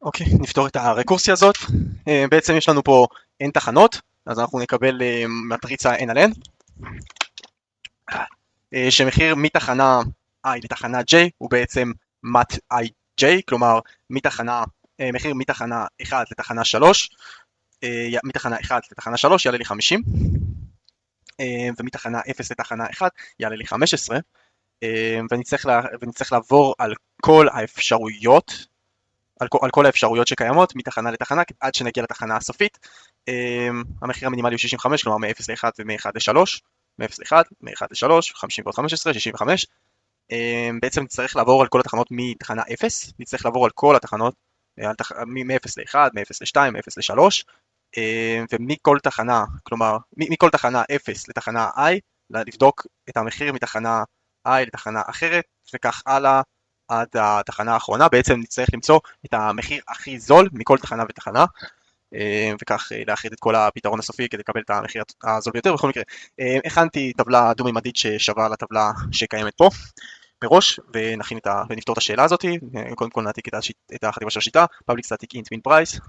אוקיי, נפתור את הרקורסיה הזאת. בעצם יש לנו פה n תחנות, אז אנחנו נקבל מטריצה n על n, שמחיר מתחנה i לתחנה j הוא בעצם mat ij, כלומר מחיר מתחנה 1 לתחנה 3, מתחנה 1 לתחנה 3 יעלה לי 50, ומתחנה 0 לתחנה 1 יעלה לי 15, ונצטרך לעבור על כל האפשרויות, על כל האפשרויות שקיימות מתחנה לתחנה עד שנגיע לתחנה הסופית. המחיר המינימלי הוא 65, כלומר מ-0 ל-1 ומ-1 ל-3, מ-0 ל-1, מ-1 ל-3, 50 ועוד 15, 65. בעצם נצטרך לעבור על כל התחנות מתחנה 0, נצטרך לעבור על כל התחנות מ-0 ל-1, מ-0 ל-2, מ-0 ל-3, ומכל תחנה, כלומר מכל תחנה 0 לתחנה i, לבדוק את המחיר מתחנה i לתחנה אחרת, וכך הלאה עד התחנה האחרונה. בעצם נצטרך למצוא את המחיר הכי זול מכל תחנה ותחנה, וכך לאחד את כל הפתרון הסופי כדי לקבל את המחיר הזול ביותר. בכל מקרה, הכנתי טבלה דו-ממדית ששווה לתבלה שקיימת פה מראש, ונפתור את השאלה הזאת. קודם כל נעתיק את החטיבה של השיטה, public static int min price,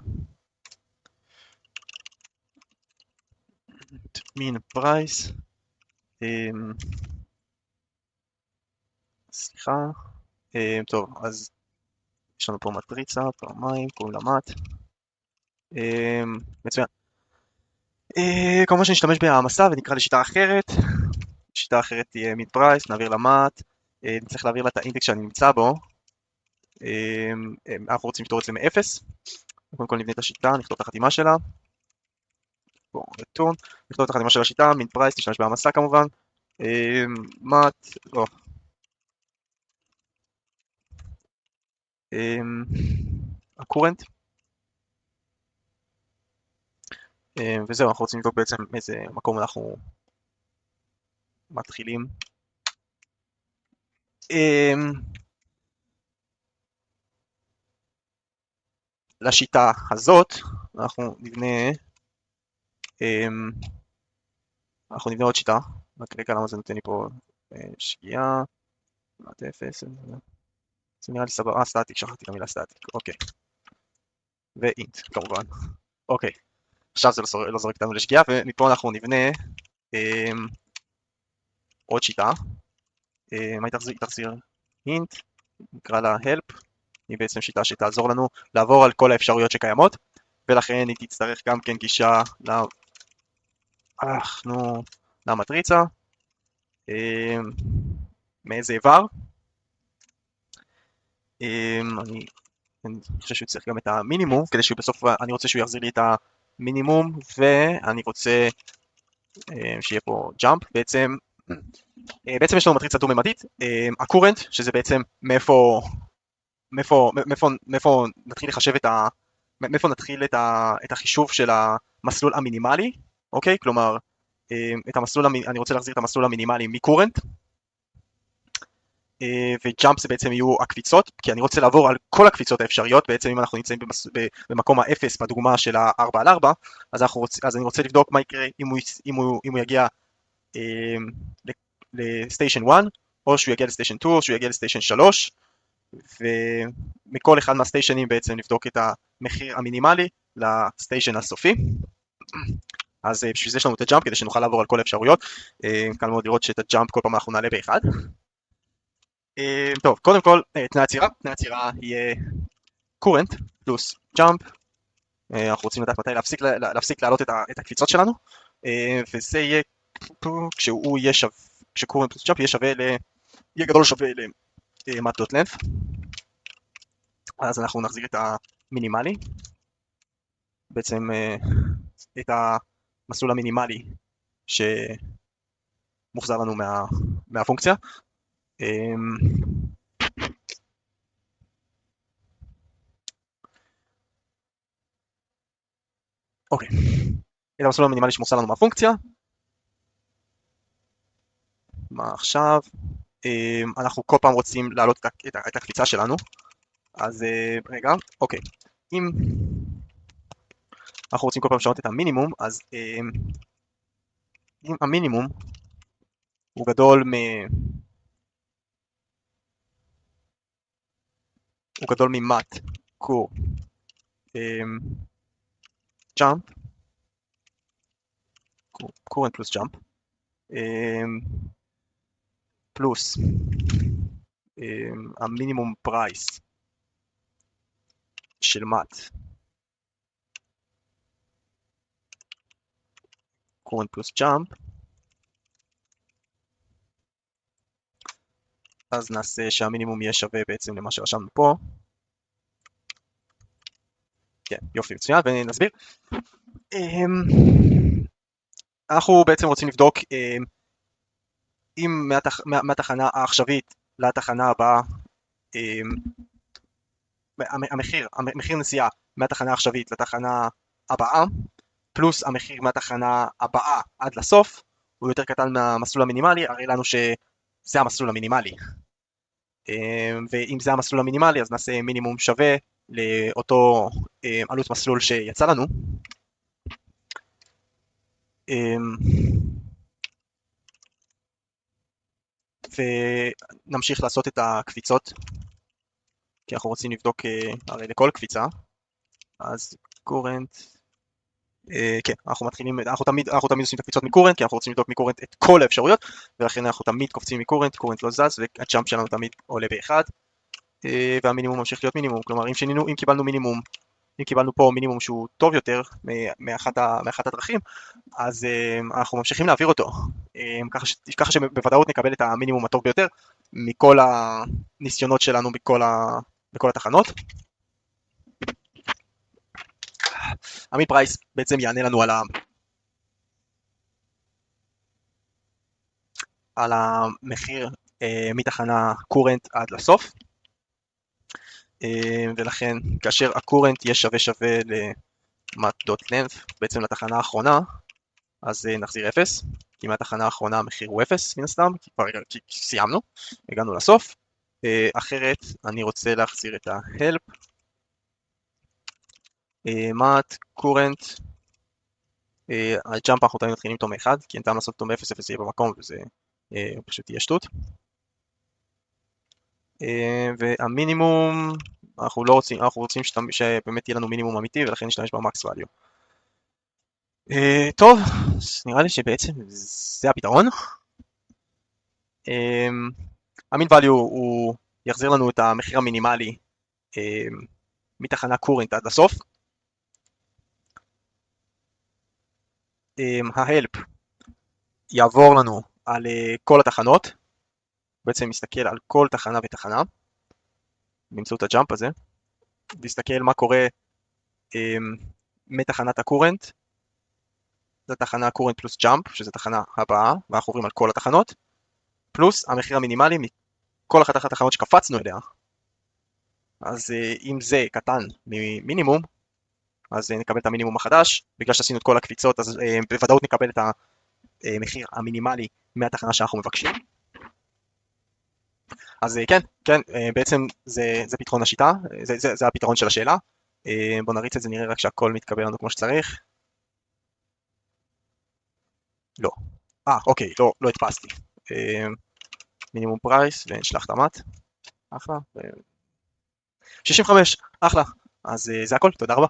min price, סליחה, טוב, אז יש לנו פה מטריצה, פעמיים, קוראים לה mat, מצוין. כמובן שנשתמש בהעמסה ונקרא לשיטה אחרת, שיטה אחרת תהיה min price, נעביר לה mat, נצטרך להעביר לה את האינדקס שאני נמצא בו, אנחנו רוצים לפתור את זה מ-0, קודם כל נבנה את השיטה, נכתוב את החתימה שלה, בואו return, נכתוב את החתימה של השיטה, min price, תשתמש בהעמסה כמובן, mat, לא, current, וזהו, אנחנו רוצים לבדוק בעצם מאיזה מקום אנחנו מתחילים. לשיטה הזאת אנחנו נבנה עוד שיטה, רק רגע למה זה נותן לי פה שגיאה, מעט 0, זה נראה לי סבבה, סטטיק, שכחתי את המילה סטטיק, אוקיי, ואינט כמובן, אוקיי, עכשיו זה לא זורק אותנו לשגיאה, ומפה אנחנו נבנה עוד שיטה, מה היא תחזיר? אינט, נקרא לה help, היא בעצם שיטה שתעזור לנו לעבור על כל האפשרויות שקיימות, ולכן היא תצטרך גם כן גישה למטריצה, מאיזה איבר, אני חושב שהוא צריך גם את המינימום, כדי שהוא בסוף, אני רוצה שהוא יחזיר לי את המינימום, ואני רוצה שיהיה פה jump, בעצם יש לנו מטריצה דו-ממדית, הקורנט, שזה בעצם מאיפה נתחיל לחשב מאיפה נתחיל את החישוב של המסלול המינימלי, אוקיי? כלומר, אני רוצה להחזיר את המסלול המינימלי מקורנט, וג'אמפ זה בעצם יהיו הקפיצות, כי אני רוצה לעבור על כל הקפיצות האפשריות. בעצם אם אנחנו נמצאים במקום ה-0 בדוגמה של ה-4 על 4, אז אני רוצה לבדוק מה יקרה אם הוא יגיע לסטיישן 1, או שהוא יגיע לסטיישן 2, או שהוא יגיע לסטיישן 3, ומכל אחד מהסטיישנים בעצם לבדוק את המחיר המינימלי לסטיישן הסופי. אז בשביל זה יש לנו את הג'אמפ, כדי שנוכל לעבור על כל האפשרויות. קל מאוד לראות שאת הג'אמפ כל פעם אנחנו נעלה באחד. טוב, קודם כל, תנאי עצירה יהיה current פלוס jump, אנחנו רוצים לדעת מתי להפסיק להעלות את הקפיצות שלנו, וזה יהיה כשcurrent פלוס jump יהיה גדול שווה ל-mat.length, אז אנחנו נחזיר את המינימלי, בעצם את המסלול המינימלי שמוחזר לנו מהפונקציה. אוקיי, את המסלול המינימלי שמוחזר לנו מהפונקציה. מה עכשיו? אנחנו כל פעם רוצים להעלות את הקפיצה שלנו, אז רגע, אוקיי, אם אנחנו רוצים כל פעם לשנות את המינימום, אז אם המינימום הוא גדול ממט קור jump, current פלוס jump, פלוס המינימום פרייס של mat, current פלוס jump, אז נעשה שהמינימום יהיה שווה בעצם למה שרשמנו פה. כן, יופי, מצוין, ונסביר. אנחנו בעצם רוצים לבדוק אם מהתחנה העכשווית לתחנה הבאה, המחיר נסיעה מהתחנה העכשווית לתחנה הבאה, פלוס המחיר מהתחנה הבאה עד לסוף, הוא יותר קטן מהמסלול המינימלי, הרי לנו שזה המסלול המינימלי. ואם זה המסלול המינימלי, אז נעשה מינימום שווה לאותו עלות מסלול שיצא לנו. ונמשיך לעשות את הקפיצות, כי אנחנו רוצים לבדוק הרי לכל קפיצה, אז קורנט, כן, אנחנו תמיד עושים את הקפיצות מקורנט, כי אנחנו רוצים לבדוק מקורנט את כל האפשרויות, ולכן אנחנו תמיד קופצים מקורנט, קורנט לא זז, והג'אמפ שלנו תמיד עולה באחד, והמינימום ממשיך להיות מינימום, כלומר אם קיבלנו פה מינימום שהוא טוב יותר מאחת הדרכים, אז אנחנו ממשיכים להעביר אותו, ככה שבוודאות נקבל את המינימום הטוב ביותר מכל הניסיונות שלנו בכל התחנות. המיד פרייס בעצם יענה לנו על המחיר מתחנה קורנט עד לסוף, ולכן כאשר הקורנט יהיה שווה ל-mat.length בעצם לתחנה האחרונה, אז נחזיר 0, כי מהתחנה האחרונה המחיר הוא 0 מן הסתם, כי סיימנו, הגענו לסוף. אחרת אני רוצה להחזיר את ה-help, mat current, הג'אמפ אנחנו תמיד מתחילים איתו מ-1, כי אין טעם לעשות אותו מ-0, 0 יהיה במקום וזה פשוט יהיה שטות. והמינימום, אנחנו רוצים שבאמת יהיה לנו מינימום אמיתי, ולכן נשתמש במקס ואליו. טוב, נראה לי שבעצם זה הפתרון. הmin value הוא יחזיר לנו את המחיר המינימלי מתחנה קורנט עד לסוף. ה-help יעבור לנו על כל התחנות, בעצם מסתכל על כל תחנה ותחנה, באמצעות הג'אמפ הזה, להסתכל מה קורה מתחנת הקורנט, זו תחנה קורנט פלוס ג'אמפ, שזו תחנה הבאה, ואנחנו עוברים על כל התחנות, פלוס המחיר המינימלי מכל אחת התחנות שקפצנו אליה. אז אם זה קטן ממינימום, אז נקבל את המינימום החדש, בגלל שעשינו את כל הקפיצות, אז בוודאות נקבל את המחיר המינימלי מהתחנה שאנחנו מבקשים. אז כן, בעצם זה פתרון השיטה, זה הפתרון של השאלה. בואו נריץ את זה, נראה רק שהכל מתקבל לנו כמו שצריך. לא. אוקיי, לא הדפסתי. מינימום פרייס, ונשלח את המט. אחלה. 65, אחלה. אז זה הכל, תודה רבה.